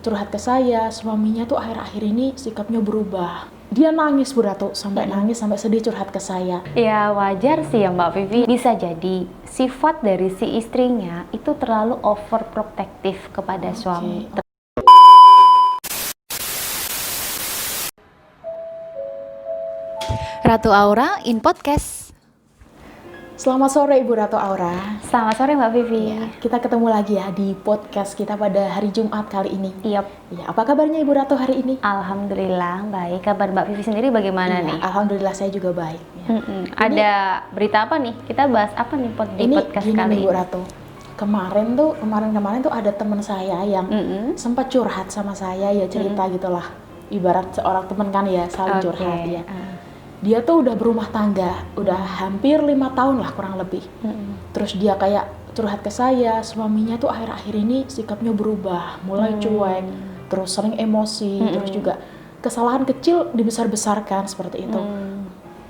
curhat ke saya, suaminya tuh akhir-akhir ini sikapnya berubah. Dia nangis Bu Ratu, sampai nangis, sampai sedih curhat ke saya. Ya wajar sih ya Mbak Vivi. Bisa jadi sifat dari si istrinya itu terlalu overprotective kepada suami. Ratu Aura in Podcast. Selamat sore Ibu Ratu Aura. Selamat sore Mbak Vivi. Ya, kita ketemu lagi ya di podcast kita pada hari Jumat kali ini. Iya. Ya, apa kabarnya Ibu Ratu hari ini? Alhamdulillah baik. Kabar Mbak Vivi sendiri bagaimana nih? Alhamdulillah saya juga baik. Ya. Ada berita apa nih? Kita bahas apa nih di podcast kali ini? Ibu Ratu. Kemarin tuh ada teman saya yang sempat curhat sama saya, ya cerita gitulah. Ibarat seorang teman kan ya, saling curhat ya. Dia tuh udah berumah tangga, udah hampir 5 tahun lah kurang lebih. Terus dia kayak curhat ke saya, suaminya tuh akhir-akhir ini sikapnya berubah, mulai cuek, terus sering emosi, terus juga kesalahan kecil dibesar-besarkan seperti itu.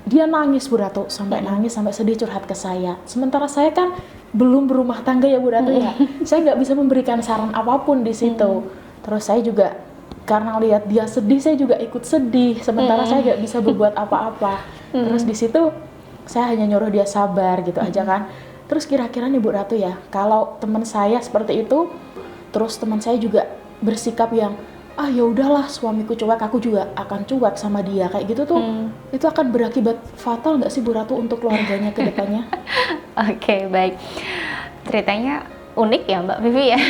Dia nangis Bu Ratu, sampai nangis, sampai sedih curhat ke saya. Sementara saya kan belum berumah tangga ya Bu Ratu ya. Saya nggak bisa memberikan saran apapun di situ. Terus saya juga karena lihat dia sedih, saya juga ikut sedih. Sementara saya nggak bisa berbuat apa-apa. Terus di situ saya hanya nyuruh dia sabar gitu aja kan. Terus kira-kira nih Bu Ratu ya, kalau teman saya seperti itu, terus teman saya juga bersikap yang ya udahlah suamiku cuek, aku juga akan cuek sama dia, kayak gitu tuh, itu akan berakibat fatal nggak sih Bu Ratu untuk keluarganya ke depannya? Oke, baik. Ceritanya unik ya Mbak Vivi ya.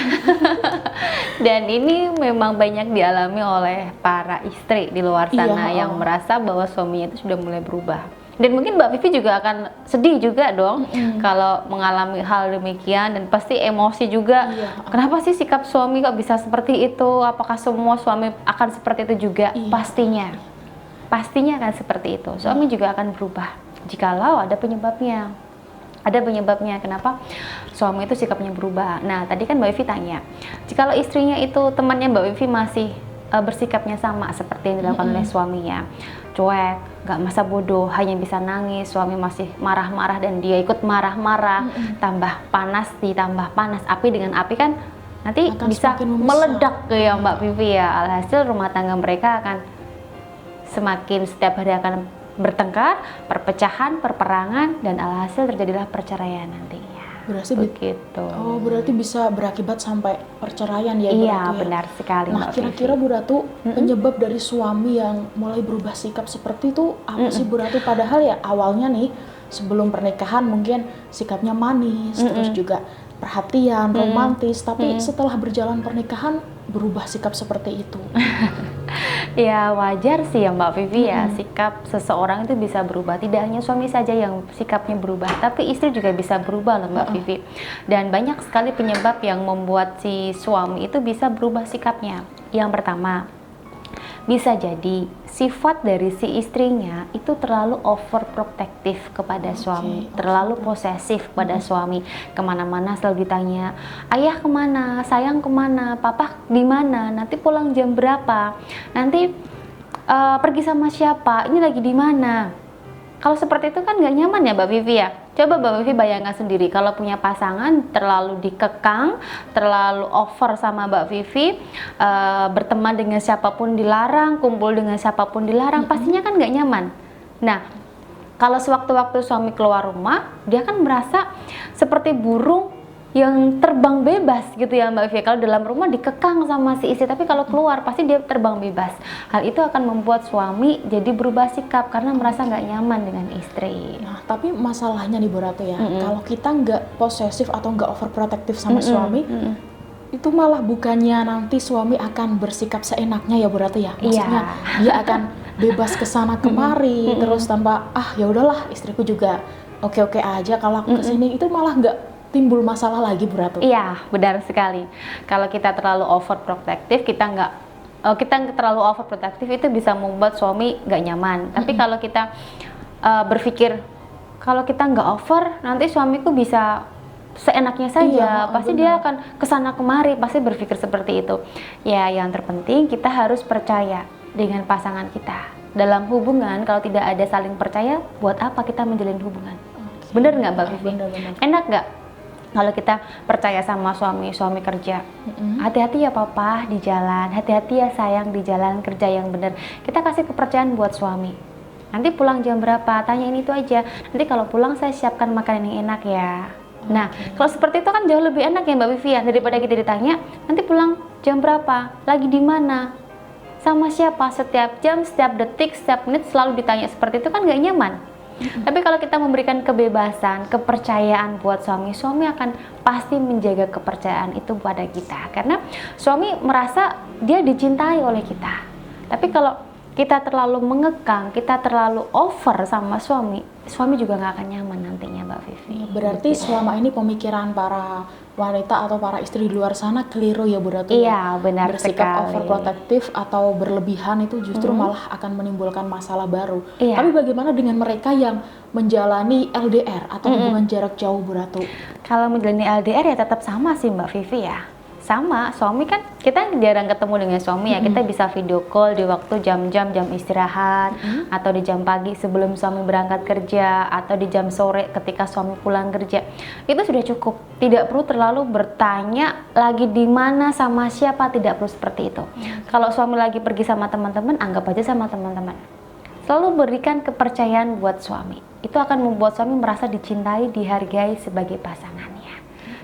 Dan ini memang banyak dialami oleh para istri di luar sana yang merasa bahwa suaminya itu sudah mulai berubah. Dan mungkin Mbak Vivi juga akan sedih juga dong kalau mengalami hal demikian, dan pasti emosi juga. Kenapa sih sikap suami kok bisa seperti itu? Apakah semua suami akan seperti itu juga? Pastinya akan seperti itu. Suami juga akan berubah jikalau ada penyebabnya. Ada penyebabnya kenapa suami itu sikapnya berubah. Nah, tadi kan Mbak Vivi tanya, jikalau istrinya itu temannya Mbak Vivi masih bersikapnya sama seperti yang dilakukan oleh suaminya, cuek, gak masa bodoh, hanya bisa nangis, suami masih marah-marah dan dia ikut marah-marah, tambah panas ditambah panas, api dengan api kan nanti akan bisa meledak ya Mbak Vivi ya. Alhasil rumah tangga mereka akan semakin setiap hari akan bertengkar, perpecahan, perperangan, dan alhasil terjadilah perceraian nantinya. Berarti begitu. Berarti bisa berakibat sampai perceraian ya Bu Ratu? Iya, benar sekali. Nah, kira-kira Bu Ratu, penyebab dari suami yang mulai berubah sikap seperti itu apa sih Bu Ratu? Padahal ya awalnya nih sebelum pernikahan mungkin sikapnya manis, terus juga perhatian, romantis, tapi setelah berjalan pernikahan berubah sikap seperti itu. Ya wajar sih ya Mbak Vivi ya, sikap seseorang itu bisa berubah. Tidak hanya suami saja yang sikapnya berubah, tapi istri juga bisa berubah loh Mbak Vivi. Dan banyak sekali penyebab yang membuat si suami itu bisa berubah sikapnya. Yang pertama, bisa jadi sifat dari si istrinya itu terlalu overprotective kepada suami, terlalu posesif pada suami. Kemana-mana selalu ditanya, ayah kemana, sayang kemana, papa di mana, nanti pulang jam berapa, nanti pergi sama siapa, ini lagi di mana. Kalau seperti itu kan nggak nyaman ya Mbak Vivi ya. Coba Mbak Vivi bayangkan sendiri, kalau punya pasangan terlalu dikekang, terlalu over sama Mbak Vivi, berteman dengan siapapun dilarang, kumpul dengan siapapun dilarang, pastinya kan nggak nyaman. Nah, kalau sewaktu-waktu suami keluar rumah, dia kan merasa seperti burung yang terbang bebas gitu ya Mbak Vivi. Kalau dalam rumah dikekang sama si istri, tapi kalau keluar pasti dia terbang bebas. Hal itu akan membuat suami jadi berubah sikap karena merasa nggak nyaman dengan istri. Nah, tapi masalahnya nih Bu Ratu ya, kalau kita nggak posesif atau nggak overprotective sama suami, itu malah bukannya nanti suami akan bersikap seenaknya ya Bu Ratu ya. Maksudnya dia akan bebas kesana kemari, terus tanpa ya udahlah istriku juga oke-oke aja kalau aku kesini, itu malah nggak timbul masalah lagi Bu Ratu. Iya, benar sekali. Kalau kita terlalu overprotective, kita terlalu overprotective itu bisa membuat suami nggak nyaman. Tapi kalau kita berpikir kalau kita nggak over, nanti suamiku bisa seenaknya saja, pasti dia akan kesana kemari, pasti berpikir seperti itu. Ya, yang terpenting kita harus percaya dengan pasangan kita. Dalam hubungan, kalau tidak ada saling percaya, buat apa kita menjalin hubungan? Bener nggak Mbak Vivi? Bener. Enak nggak Kalau kita percaya sama suami kerja, hati-hati ya papa di jalan, hati-hati ya sayang di jalan, kerja yang benar. Kita kasih kepercayaan buat suami. Nanti pulang jam berapa? Tanyain itu aja. Nanti kalau pulang saya siapkan makanan yang enak ya. Nah, kalau seperti itu kan jauh lebih enak ya Mbak Vivi ya, daripada kita ditanya, nanti pulang jam berapa? Lagi di mana? Sama siapa? Setiap jam, setiap detik, setiap menit selalu ditanya seperti itu kan gak nyaman. Tapi kalau kita memberikan kebebasan, kepercayaan buat suami akan pasti menjaga kepercayaan itu pada kita. Karena suami merasa dia dicintai oleh kita. Tapi kalau kita terlalu mengekang, kita terlalu over sama suami juga nggak akan nyaman nantinya Mbak Vivi. Berarti selama ini pemikiran para wanita atau para istri di luar sana keliru ya Bu Ratu? Iya, benar bersikap sekali. overprotective atau berlebihan itu justru malah akan menimbulkan masalah baru. Iya. Tapi bagaimana dengan mereka yang menjalani LDR atau hubungan jarak jauh Bu Ratu? Kalau menjalani LDR ya tetap sama sih Mbak Vivi ya. Sama, suami kan kita jarang ketemu dengan suami ya, kita bisa video call di waktu jam istirahat, atau di jam pagi sebelum suami berangkat kerja, atau di jam sore ketika suami pulang kerja. Itu sudah cukup, tidak perlu terlalu bertanya lagi di mana sama siapa, tidak perlu seperti itu. Kalau suami lagi pergi sama teman-teman, anggap aja sama teman-teman. Selalu berikan kepercayaan buat suami, itu akan membuat suami merasa dicintai, dihargai sebagai pasangannya.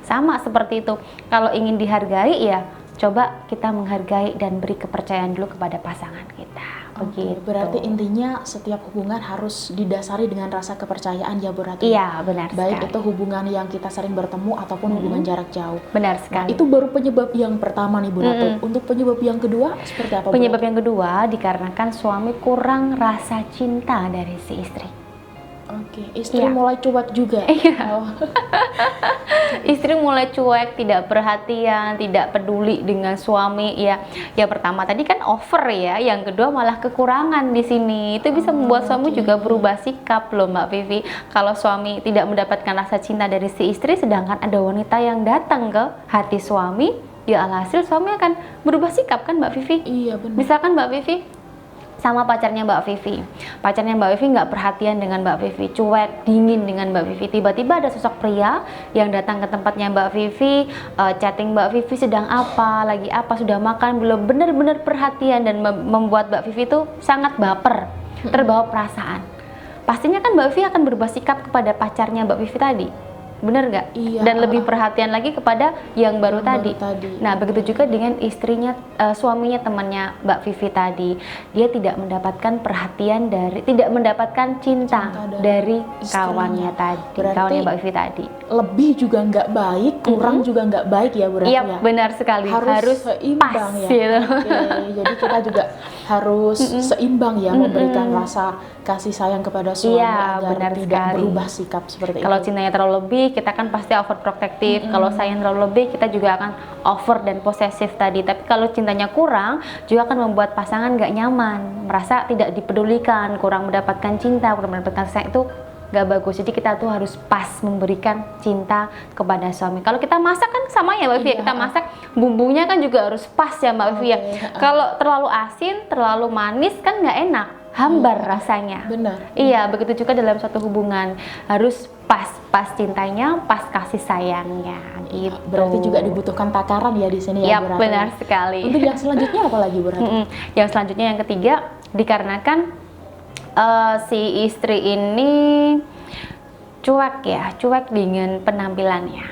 Sama seperti itu, kalau ingin dihargai ya coba kita menghargai dan beri kepercayaan dulu kepada pasangan kita. Begitu. Berarti intinya setiap hubungan harus didasari dengan rasa kepercayaan ya Bu Ratu? Iya, benar Baik sekali. itu hubungan yang kita sering bertemu ataupun hubungan jarak jauh. Benar Nah, sekali. itu baru penyebab yang pertama nih Bu Ratu. Untuk penyebab yang kedua seperti apa Bu Penyebab Ratu? yang kedua dikarenakan suami kurang rasa cinta dari si istri. Oke, istri Iya. mulai cuek juga. Iya. Oh. Istri mulai cuek, tidak perhatian, tidak peduli dengan suami. Ya, yang pertama tadi kan over ya, yang kedua malah kekurangan di sini. Itu bisa membuat suami juga berubah sikap loh Mbak Vivi. Kalau suami tidak mendapatkan rasa cinta dari si istri, sedangkan ada wanita yang datang ke hati suami, ya alhasil suami akan berubah sikap kan Mbak Vivi. Iya benar. Misalkan Mbak Vivi sama pacarnya Mbak Vivi nggak perhatian dengan Mbak Vivi, cuek, dingin dengan Mbak Vivi. Tiba-tiba ada sosok pria yang datang ke tempatnya Mbak Vivi, chatting Mbak Vivi sedang apa, lagi apa, sudah makan belum, benar-benar perhatian dan membuat Mbak Vivi itu sangat baper, terbawa perasaan. Pastinya kan Mbak Vivi akan berubah sikap kepada pacarnya Mbak Vivi tadi. Bener nggak? Iya. Dan lebih perhatian lagi kepada yang baru tadi. tadi. Nah, begitu juga dengan istrinya, suaminya temannya Mbak Vivi tadi. Dia tidak mendapatkan perhatian tidak mendapatkan cinta dari kawannya tadi, Berarti kawannya Mbak Vivi tadi. Lebih juga nggak baik, kurang juga nggak baik ya Bu Ratu Iya, ya? benar sekali. Harus pas seimbang ya. gitu. Oke, jadi kita juga harus seimbang ya, memberikan rasa kasih sayang kepada suami Iya, agar benar tidak sekali. berubah sikap seperti Kalau itu. cintanya terlalu lebih, kita kan pasti overprotective. Kalau sayang terlalu lebih, kita juga akan over dan posesif tadi. Tapi kalau cintanya kurang, juga akan membuat pasangan nggak nyaman, merasa tidak dipedulikan, kurang mendapatkan cinta, kurang mendapatkan sayang, itu nggak bagus. Jadi kita tuh harus pas memberikan cinta kepada suami. Kalau kita masak kan sama ya Mbak Vivi, Iya. kita masak bumbunya kan juga harus pas ya Mbak Vivi ya. Kalau terlalu asin, terlalu manis kan nggak enak, hambar rasanya. Benar. Iya, begitu juga dalam suatu hubungan, harus pas cintanya, pas kasih sayangnya gitu. Berarti juga dibutuhkan takaran ya di sini ya Yap, Bu Ratu. benar sekali. Untuk yang selanjutnya apa lagi Bu Ratu? Yang selanjutnya yang ketiga, dikarenakan si istri ini cuek dengan penampilannya.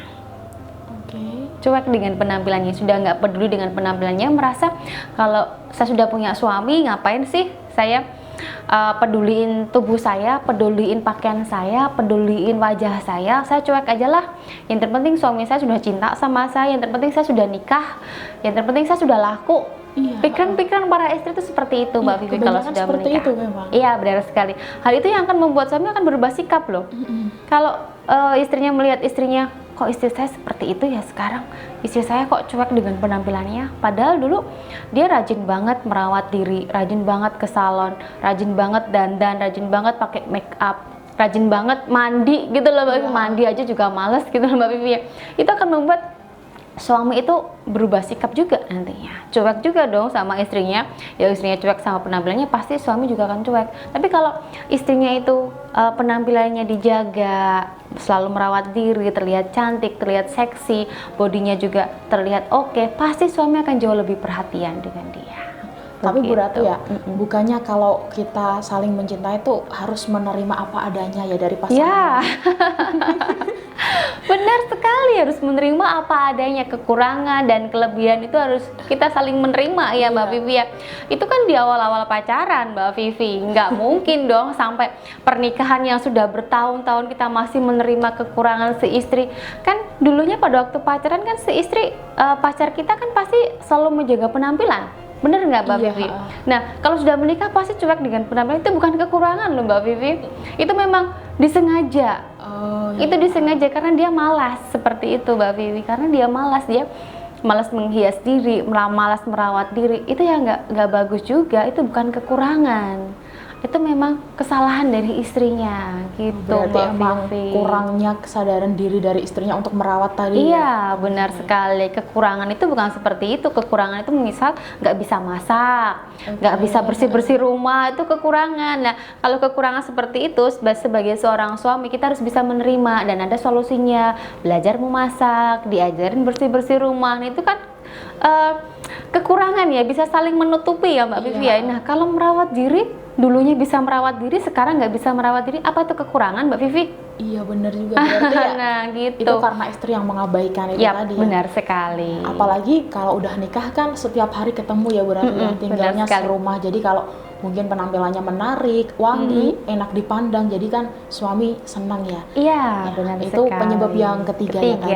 Oke. Cuek dengan penampilannya, sudah nggak peduli dengan penampilannya, merasa kalau saya sudah punya suami, ngapain sih saya peduliin tubuh saya, peduliin pakaian saya, peduliin wajah saya cuek aja lah. Yang terpenting suami saya sudah cinta sama saya, yang terpenting saya sudah nikah, yang terpenting saya sudah laku. Iya. Pikiran-pikiran para istri itu seperti itu Mbak Iya, Vivi kalau kebanyakan sudah seperti menikah. itu memang. Iya, benar sekali. Hal itu yang akan membuat suami akan berubah sikap loh. Kalau istrinya melihat istrinya, kok istri saya seperti itu ya sekarang, istri saya kok cuek dengan penampilannya, padahal dulu dia rajin banget merawat diri, rajin banget ke salon, rajin banget dandan, rajin banget pakai make up, rajin banget mandi gitu loh Mbak Vivi. Mandi aja juga males gitu loh Mbak Vivi ya. Itu akan membuat suami itu berubah sikap juga nantinya, cuek juga dong sama istrinya. Ya istrinya cuek sama penampilannya, pasti suami juga akan cuek. Tapi kalau istrinya itu penampilannya dijaga, selalu merawat diri, terlihat cantik, terlihat seksi, bodinya juga terlihat oke, pasti suami akan jauh lebih perhatian dengan dia. Tapi Bu Ratu ya, Mm-mm. bukannya kalau kita saling mencintai itu harus menerima apa adanya ya dari pasangan? Ya, benar sekali, harus menerima apa adanya, kekurangan dan kelebihan itu harus kita saling menerima ya Mbak Iya. Vivi ya. Itu kan di awal-awal pacaran Mbak Vivi, nggak mungkin dong sampai pernikahan yang sudah bertahun-tahun kita masih menerima kekurangan si istri. Kan dulunya pada waktu pacaran kan si istri, pacar kita kan pasti selalu menjaga penampilan. Bener nggak Mbak Iya. Vivi? Nah, kalau sudah menikah pasti cuek dengan penampilan, itu bukan kekurangan loh Mbak Vivi. Itu memang disengaja. Oh, iya. Itu disengaja karena dia malas seperti itu Mbak Vivi. Karena dia malas menghias diri, malas merawat diri. Itu ya nggak bagus juga. Itu bukan kekurangan. Itu memang kesalahan dari istrinya gitu Berarti Mbak emang Vivi. kurangnya kesadaran diri dari istrinya untuk merawat tadi. ya? Iya, benar sekali. Kekurangan itu bukan seperti itu. Kekurangan itu misal nggak bisa masak, nggak bisa bersih-bersih rumah, itu kekurangan. Nah, kalau kekurangan seperti itu, sebagai seorang suami kita harus bisa menerima dan ada solusinya. Belajar memasak, diajarin bersih-bersih rumah. Nah, itu kan kekurangan ya, bisa saling menutupi ya Mbak Vivi ya. Nah, kalau merawat diri, dulunya bisa merawat diri, sekarang nggak bisa merawat diri, apa itu kekurangan Mbak Vivi? Iya benar juga berarti ya. Nah, gitu. Itu karena istri yang mengabaikan itu Yap, tadi. ya. benar sekali. Apalagi kalau udah nikah kan setiap hari ketemu ya berarti ya, Mm-mm, tinggalnya benar sekali. serumah. Jadi kalau mungkin penampilannya menarik, wangi, enak dipandang, jadi kan suami senang ya. Iya, benar Itu sekali. penyebab yang ketiga ya tadi.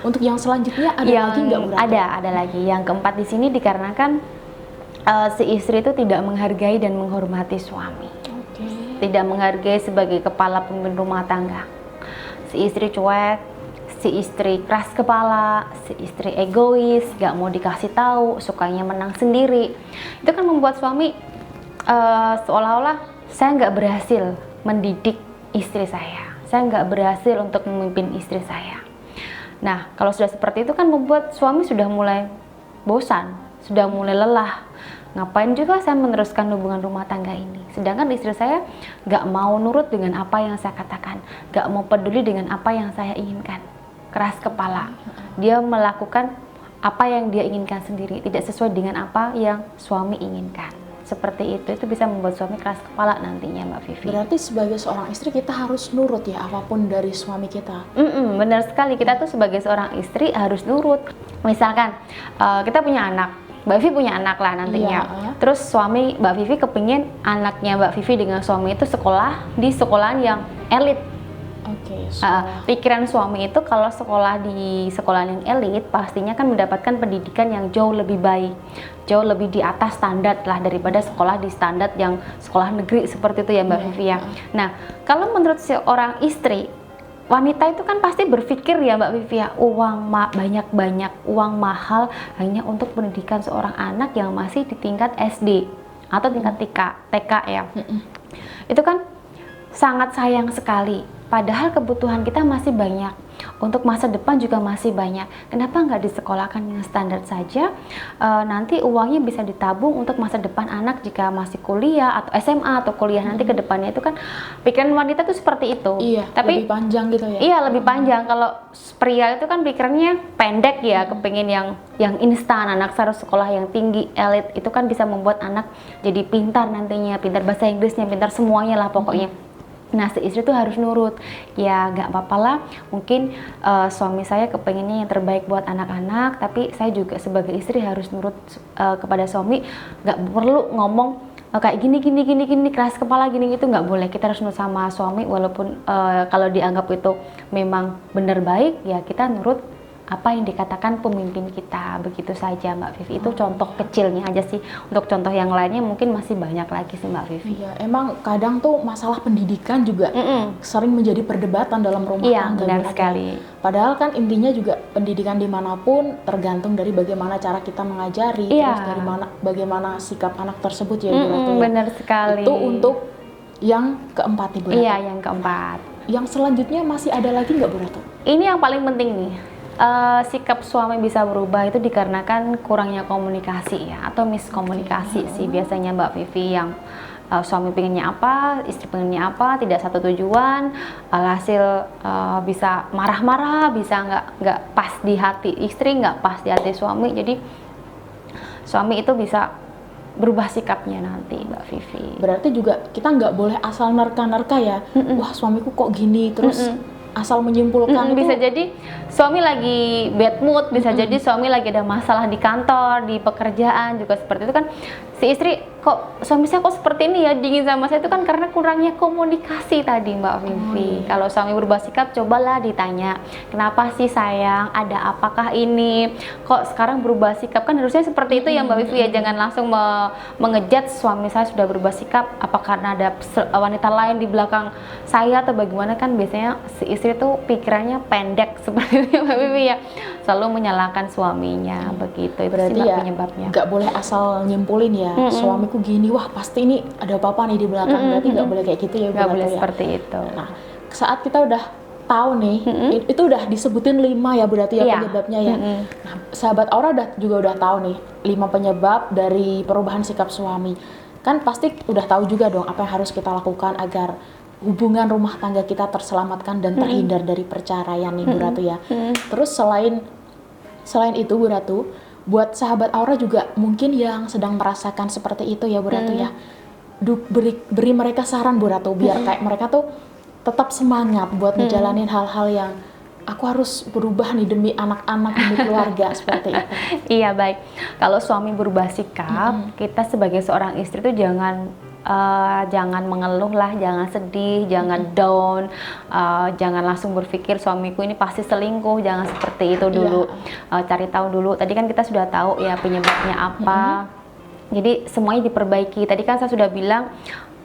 Untuk yang selanjutnya ada lagi nggak Bu Ratu? Ada lagi. Yang keempat di sini dikarenakan si istri itu tidak menghargai dan menghormati suami. Oke. Tidak menghargai sebagai kepala pemimpin rumah tangga. Si istri cuek, si istri keras kepala, si istri egois, gak mau dikasih tahu, sukanya menang sendiri. Itu kan membuat suami seolah-olah saya nggak berhasil mendidik istri saya nggak berhasil untuk memimpin istri saya. Nah, kalau sudah seperti itu kan membuat suami sudah mulai bosan, sudah mulai lelah. Ngapain juga saya meneruskan hubungan rumah tangga ini? Sedangkan istri saya nggak mau nurut dengan apa yang saya katakan, nggak mau peduli dengan apa yang saya inginkan. Keras kepala, dia melakukan apa yang dia inginkan sendiri, tidak sesuai dengan apa yang suami inginkan. Seperti itu bisa membuat suami keras kepala nantinya Mbak Vivi. Berarti sebagai seorang istri kita harus nurut ya apapun dari suami kita. Benar sekali, kita tuh sebagai seorang istri harus nurut. Misalkan kita punya anak, Mbak Vivi punya anak lah nantinya. Iya. Terus suami Mbak Vivi kepingin anaknya Mbak Vivi dengan suami itu sekolah di sekolahan yang elit. Oke. Pikiran suami itu kalau sekolah di sekolah yang elit pastinya kan mendapatkan pendidikan yang jauh lebih baik, jauh lebih di atas standar lah daripada sekolah di standar yang sekolah negeri seperti itu ya Mbak Vivi ya. Nah, kalau menurut seorang istri, wanita itu kan pasti berpikir ya Mbak Vivi ya, uang banyak-banyak, uang mahal hanya untuk pendidikan seorang anak yang masih di tingkat SD atau tingkat TK ya. Itu kan sangat sayang sekali. Padahal kebutuhan kita masih banyak, untuk masa depan juga masih banyak. Kenapa nggak disekolahkan yang standar saja? Nanti uangnya bisa ditabung untuk masa depan anak jika masih kuliah atau SMA atau kuliah nanti ke depannya. Itu kan pikiran wanita tuh seperti itu. Iya, tapi lebih panjang gitu ya. Iya, lebih panjang. Kalau pria itu kan pikirannya pendek ya, kepingin yang instan, anak harus sekolah yang tinggi, elit. Itu kan bisa membuat anak jadi pintar nantinya, pintar bahasa Inggrisnya, pintar semuanya lah pokoknya. Nah, si istri tuh harus nurut. Ya, gak apa-apa lah. Mungkin suami saya kepengennya yang terbaik buat anak-anak, tapi saya juga sebagai istri harus nurut kepada suami. Gak perlu ngomong kayak gini, keras kepala gini gitu, nggak boleh. Kita harus nurut sama suami, walaupun kalau dianggap itu memang benar baik, ya kita nurut apa yang dikatakan pemimpin kita, begitu saja Mbak Vivi. Itu contoh kecilnya aja sih. Untuk contoh yang lainnya mungkin masih banyak lagi sih Mbak Vivi. Iya, emang kadang tuh masalah pendidikan juga sering menjadi perdebatan dalam rumah Iya, tangga. benar gitu. sekali. Padahal kan intinya juga pendidikan dimanapun tergantung dari bagaimana cara kita mengajari, Iya. terus dari bagaimana sikap anak tersebut ya Ibu Ratu ya. Benar sekali. Itu untuk yang keempat Ibu Ratu. Iya, yang keempat. Yang selanjutnya masih ada lagi nggak Bu Ratu? Ini yang paling penting nih. Sikap suami bisa berubah itu dikarenakan kurangnya komunikasi ya, atau miskomunikasi sih biasanya Mbak Vivi, suami pengennya apa, istri pengennya apa, tidak satu tujuan, alhasil bisa marah-marah, bisa nggak pas di hati istri, nggak pas di hati suami. Jadi suami itu bisa berubah sikapnya nanti, Mbak Vivi. Berarti juga kita nggak boleh asal nerka-nerka ya. Wah, suamiku kok gini, terus asal menyimpulkan itu. Bisa jadi suami lagi bad mood, bisa jadi suami lagi ada masalah di kantor, di pekerjaan juga seperti itu kan. Si istri, kok suami saya kok seperti ini ya, dingin sama saya, itu kan karena kurangnya komunikasi tadi, Mbak Vivi. Kalau suami berubah sikap, cobalah ditanya, kenapa sih sayang, ada apakah ini, kok sekarang berubah sikap, kan harusnya seperti itu ya Mbak Vivi ya. Jangan langsung mengejat suami saya sudah berubah sikap, apa karena ada wanita lain di belakang saya atau bagaimana. Kan biasanya si istri tuh pikirannya pendek seperti itu Mbak Vivi ya, selalu menyalahkan suaminya. Begitu, itu berarti sih ya penyebabnya. nggak boleh asal nyimpulin ya, suamiku gini, wah pasti ini ada apa-apa nih di belakang. Berarti nggak boleh kayak gitu ya, Nggak boleh ya. seperti itu. Nah, saat kita udah tahu nih, itu udah disebutin 5 ya berarti ya penyebabnya ya. Nah, sahabat Aura juga udah tahu nih 5 penyebab dari perubahan sikap suami. Kan pasti udah tahu juga dong apa yang harus kita lakukan agar hubungan rumah tangga kita terselamatkan dan terhindar dari perceraian nih Bu Ratu ya. Terus selain itu Bu Ratu, buat sahabat Aura juga mungkin yang sedang merasakan seperti itu ya Bu Ratu ya. Beri mereka saran Bu Ratu biar kayak mereka tuh tetap semangat buat ngejalanin hal-hal yang aku harus berubah nih demi anak-anak, demi keluarga seperti itu. Iya, baik. Kalau suami berubah sikap, kita sebagai seorang istri tuh jangan mengeluh lah, jangan sedih, jangan down, jangan langsung berpikir suamiku ini pasti selingkuh, jangan seperti itu dulu. Cari tahu dulu. Tadi kan kita sudah tahu ya penyebabnya apa. Jadi semuanya diperbaiki. Tadi kan saya sudah bilang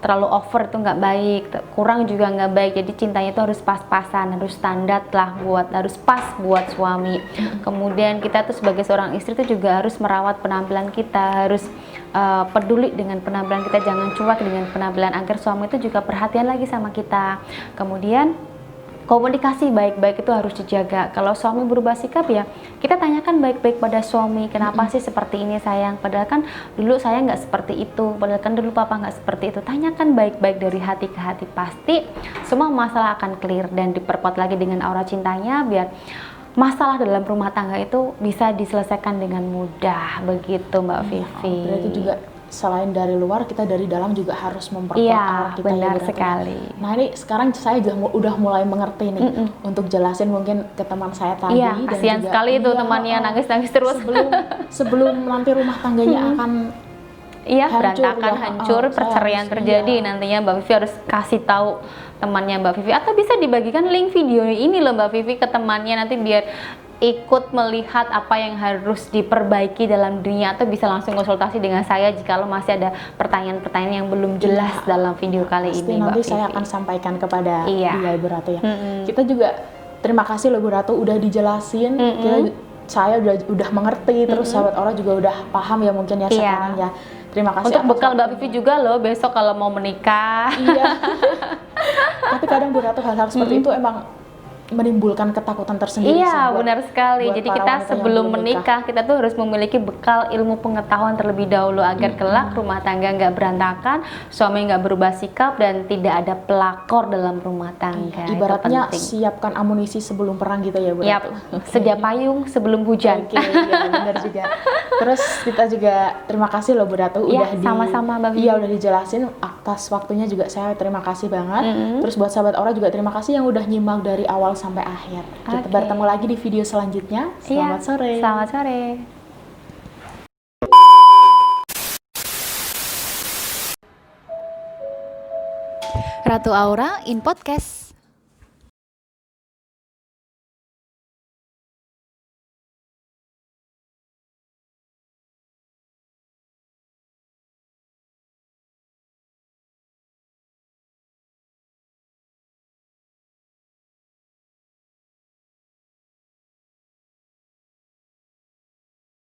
terlalu over itu nggak baik, kurang juga nggak baik. Jadi cintanya itu harus pas-pasan, harus standar lah, harus pas buat suami. Kemudian kita tuh sebagai seorang istri tuh juga harus merawat penampilan kita, harus peduli dengan penampilan kita, jangan cuek dengan penampilan, agar suami itu juga perhatian lagi sama kita. Kemudian komunikasi baik-baik itu harus dijaga. Kalau suami berubah sikap ya kita tanyakan baik-baik pada suami, kenapa sih seperti ini sayang, padahal kan dulu saya nggak seperti itu, padahal kan dulu papa nggak seperti itu. Tanyakan baik-baik dari hati ke hati, pasti semua masalah akan clear dan diperkuat lagi dengan aura cintanya, biar masalah dalam rumah tangga itu bisa diselesaikan dengan mudah. Begitu Mbak Vivi. Berarti juga selain dari luar, kita dari dalam juga harus memperkuat aura kita. Benar ya, sekali. Nah ini sekarang saya udah mulai mengerti nih untuk jelasin mungkin ke teman saya tadi. Iya, kasihan sekali itu temannya nangis-nangis terus. Sebelum nanti rumah tangganya akan berantakan, hancur, perceraian terjadi. Nantinya Mbak Vivi harus kasih tahu temannya Mbak Vivi, atau bisa dibagikan link video ini loh Mbak Vivi ke temannya, nanti biar ikut melihat apa yang harus diperbaiki dalam dirinya, atau bisa langsung konsultasi dengan saya jika lo masih ada pertanyaan-pertanyaan yang belum jelas dalam video kali ini. Nanti Mbak saya Vivi akan sampaikan kepada Ibu Ratu ya. Kita juga terima kasih loh Bu Ratu udah dijelasin. Saya udah mengerti, terus sahabat Aura juga udah paham ya mungkin ya sekarang ya. Terima kasih. Untuk bekal Mbak Vivi juga loh besok kalau mau menikah. Iya. Tapi kadang Bu Ratu hal-hal seperti itu emang menimbulkan ketakutan tersendiri. Iya, benar sekali. Jadi kita sebelum menikah, kita tuh harus memiliki bekal ilmu pengetahuan terlebih dahulu agar kelak rumah tangga nggak berantakan, suami nggak berubah sikap, dan tidak ada pelakor dalam rumah tangga. Ibaratnya siapkan amunisi sebelum perang gitu ya Bu Ratu. Sedia payung sebelum hujan. Oke, iya benar juga. Terus kita juga terima kasih loh Bu Ratu sama-sama Mbak Vivi. Iya, udah dijelasin, atas waktunya juga saya terima kasih banget. Terus buat sahabat Aura juga terima kasih yang udah nyimak dari awal sampai akhir. Kita bertemu lagi di video selanjutnya. Selamat sore. Selamat sore. Ratu Aura in Podcast.